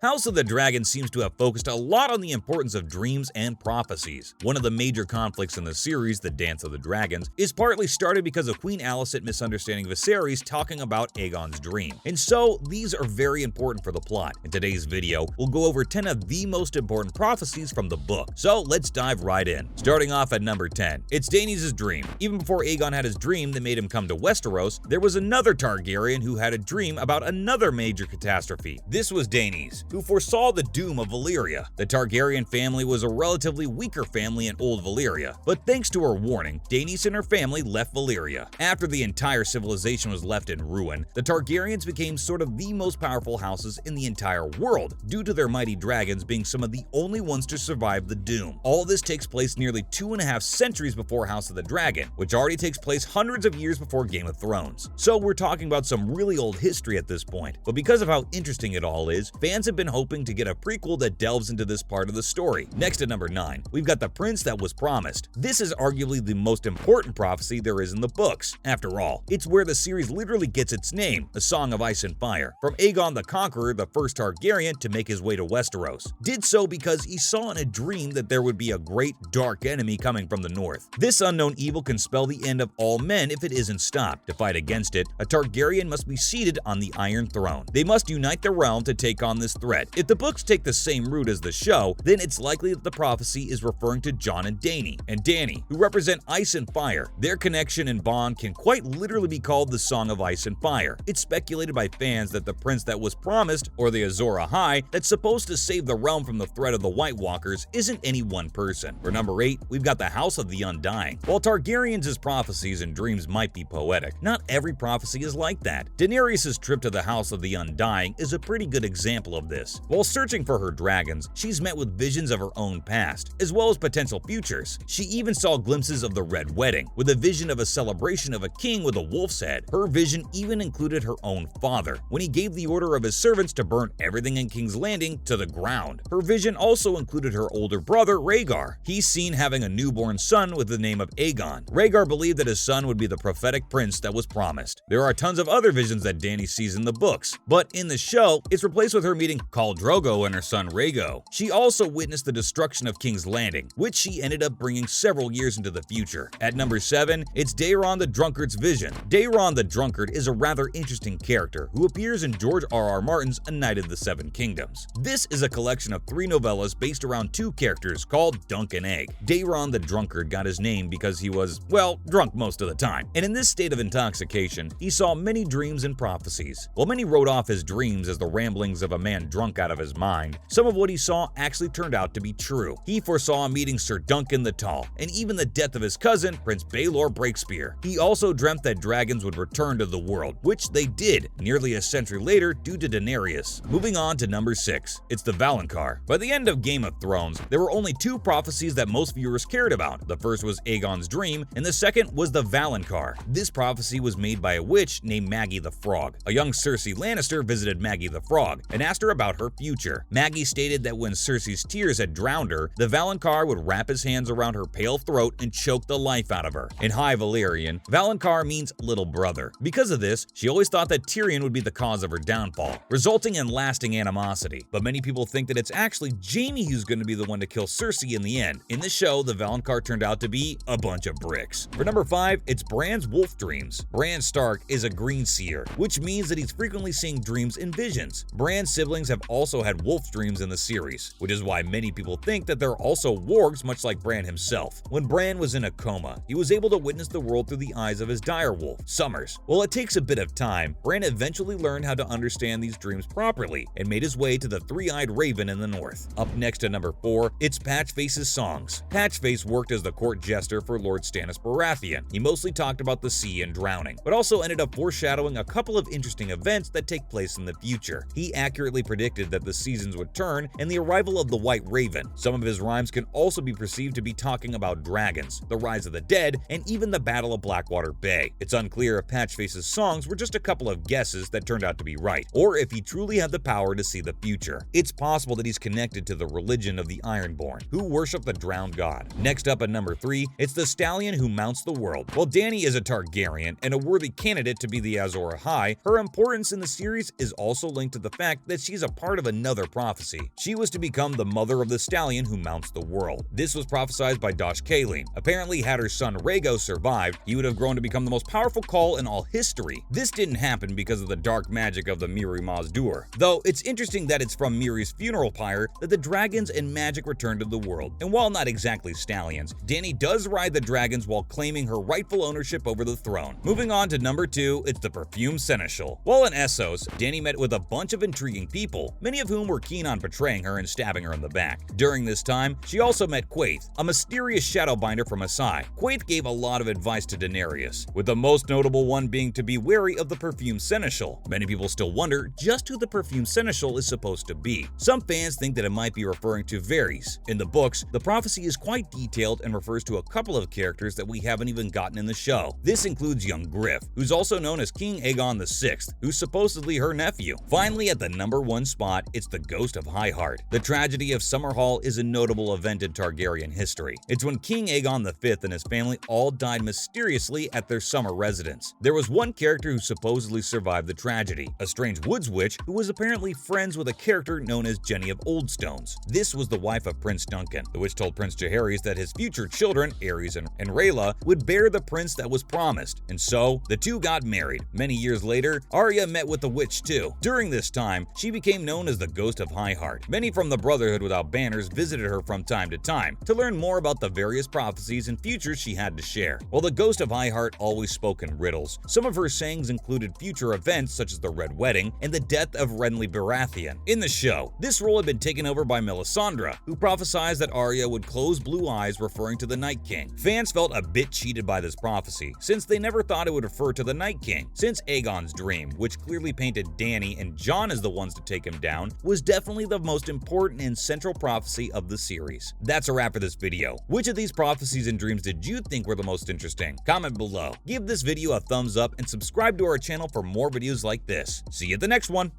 House of the Dragon seems to have focused a lot on the importance of dreams and prophecies. One of the major conflicts in the series, the Dance of the Dragons, is partly started because of Queen Alicent misunderstanding Viserys talking about Aegon's dream. And so, these are very important for the plot. In today's video, we'll go over 10 of the most important prophecies from the book. So let's dive right in. Starting off at number 10, it's Daenys' dream. Even before Aegon had his dream that made him come to Westeros, there was another Targaryen who had a dream about another major catastrophe. This was Daenys, who foresaw the doom of Valyria. The Targaryen family was a relatively weaker family in old Valyria, but thanks to her warning, Daenys and her family left Valyria. After the entire civilization was left in ruin, the Targaryens became sort of the most powerful houses in the entire world, due to their mighty dragons being some of the only ones to survive the doom. All this takes place nearly 2.5 centuries before House of the Dragon, which already takes place hundreds of years before Game of Thrones. So we're talking about some really old history at this point, but because of how interesting it all is, fans have been hoping to get a prequel that delves into this part of the story. Next at number 9, we've got The Prince That Was Promised. This is arguably the most important prophecy there is in the books. After all, it's where the series literally gets its name, A Song of Ice and Fire, from Aegon the Conqueror, the first Targaryen to make his way to Westeros. Did so because he saw in a dream that there would be a great dark enemy coming from the north. This unknown evil can spell the end of all men if it isn't stopped. To fight against it, a Targaryen must be seated on the Iron Throne. They must unite the realm to take on this threat. If the books take the same route as the show, then it's likely that the prophecy is referring to Jon and Dany, who represent ice and fire. Their connection and bond can quite literally be called the Song of Ice and Fire. It's speculated by fans that the prince that was promised, or the Azor Ahai, that's supposed to save the realm from the threat of the White Walkers, isn't any one person. For number 8, we've got the House of the Undying. While Targaryens' prophecies and dreams might be poetic, not every prophecy is like that. Daenerys' trip to the House of the Undying is a pretty good example of this. While searching for her dragons, she's met with visions of her own past, as well as potential futures. She even saw glimpses of the Red Wedding, with a vision of a celebration of a king with a wolf's head. Her vision even included her own father, when he gave the order of his servants to burn everything in King's Landing to the ground. Her vision also included her older brother, Rhaegar. He's seen having a newborn son with the name of Aegon. Rhaegar believed that his son would be the prophetic prince that was promised. There are tons of other visions that Dany sees in the books, but in the show, it's replaced with her meeting Khal Drogo and her son Rhaego. She also witnessed the destruction of King's Landing, which she ended up bringing several years into the future. At number 7, it's Daeron the Drunkard's vision. Daeron the Drunkard is a rather interesting character who appears in George R.R. Martin's A Knight of the Seven Kingdoms. This is a collection of 3 novellas based around 2 characters called Dunk and Egg. Daeron the Drunkard got his name because he was, well, drunk most of the time, and in this state of intoxication, he saw many dreams and prophecies. While many wrote off his dreams as the ramblings of a man drunk out of his mind, some of what he saw actually turned out to be true. He foresaw meeting Sir Duncan the Tall, and even the death of his cousin, Prince Baelor Breakspear. He also dreamt that dragons would return to the world, which they did, nearly a century later due to Daenerys. Moving on to number 6, it's the Valonqar. By the end of Game of Thrones, there were only 2 prophecies that most viewers cared about. The first was Aegon's dream, and the second was the Valonqar. This prophecy was made by a witch named Maggie the Frog. A young Cersei Lannister visited Maggie the Frog and asked her about her future. Maggie stated that when Cersei's tears had drowned her, the Valonqar would wrap his hands around her pale throat and choke the life out of her. In High Valyrian, Valonqar means little brother. Because of this, she always thought that Tyrion would be the cause of her downfall, resulting in lasting animosity. But many people think that it's actually Jaime who's going to be the one to kill Cersei in the end. In the show, the Valonqar turned out to be a bunch of bricks. For number 5, it's Bran's wolf dreams. Bran Stark is a green seer, which means that he's frequently seeing dreams and visions. Bran's siblings have also had wolf dreams in the series, which is why many people think that they're also wargs, much like Bran himself. When Bran was in a coma, he was able to witness the world through the eyes of his direwolf, Summers. While it takes a bit of time, Bran eventually learned how to understand these dreams properly and made his way to the three-eyed raven in the north. Up next to number 4, it's Patchface's songs. Patchface worked as the court jester for Lord Stannis Baratheon. He mostly talked about the sea and drowning, but also ended up foreshadowing a couple of interesting events that take place in the future. He accurately predicted that the seasons would turn and the arrival of the White Raven. Some of his rhymes can also be perceived to be talking about dragons, the rise of the dead, and even the Battle of Blackwater Bay. It's unclear if Patchface's songs were just a couple of guesses that turned out to be right, or if he truly had the power to see the future. It's possible that he's connected to the religion of the Ironborn, who worship the drowned god. Next up at number 3, it's the Stallion who mounts the world. While Dany is a Targaryen and a worthy candidate to be the Azor Ahai, her importance in the series is also linked to the fact that she's a a part of another prophecy. She was to become the mother of the stallion who mounts the world. This was prophesied by Dosh Khaleen. Apparently, had her son Rhaego survived, he would have grown to become the most powerful Khal in all history. This didn't happen because of the dark magic of the Mirri Maz Dur. Though it's interesting that it's from Mirri's funeral pyre that the dragons and magic returned to the world. And while not exactly stallions, Dany does ride the dragons while claiming her rightful ownership over the throne. Moving on to number 2, it's the Perfumed Seneschal. While in Essos, Dany met with a bunch of intriguing people, many of whom were keen on betraying her and stabbing her in the back. During this time, she also met Quaithe, a mysterious shadowbinder from Asai. Quaithe gave a lot of advice to Daenerys, with the most notable one being to be wary of the Perfumed Seneschal. Many people still wonder just who the Perfumed Seneschal is supposed to be. Some fans think that it might be referring to Varys. In the books, the prophecy is quite detailed and refers to a couple of characters that we haven't even gotten in the show. This includes young Griff, who's also known as King Aegon VI, who's supposedly her nephew. Finally, at the number 1 spot, it's the Ghost of Highheart. The tragedy of Summerhall is a notable event in Targaryen history. It's when King Aegon V and his family all died mysteriously at their summer residence. There was one character who supposedly survived the tragedy, a strange woods witch who was apparently friends with a character known as Jenny of Oldstones. This was the wife of Prince Duncan. The witch told Prince Jaehaerys that his future children, Aerys and Rhaella, would bear the prince that was promised, and so the two got married. Many years later, Arya met with the witch too. During this time, she became known as the Ghost of Highheart. Many from the Brotherhood Without Banners visited her from time to time to learn more about the various prophecies and futures she had to share. While the Ghost of Highheart always spoke in riddles, some of her sayings included future events such as the Red Wedding and the death of Renly Baratheon. In the show, this role had been taken over by Melisandre, who prophesied that Arya would close blue eyes, referring to the Night King. Fans felt a bit cheated by this prophecy, since they never thought it would refer to the Night King, since Aegon's Dream, which clearly painted Dany and Jon as the ones to take him down, was definitely the most important and central prophecy of the series. That's a wrap for this video. Which of these prophecies and dreams did you think were the most interesting? Comment below. Give this video a thumbs up and subscribe to our channel for more videos like this. See you at the next one!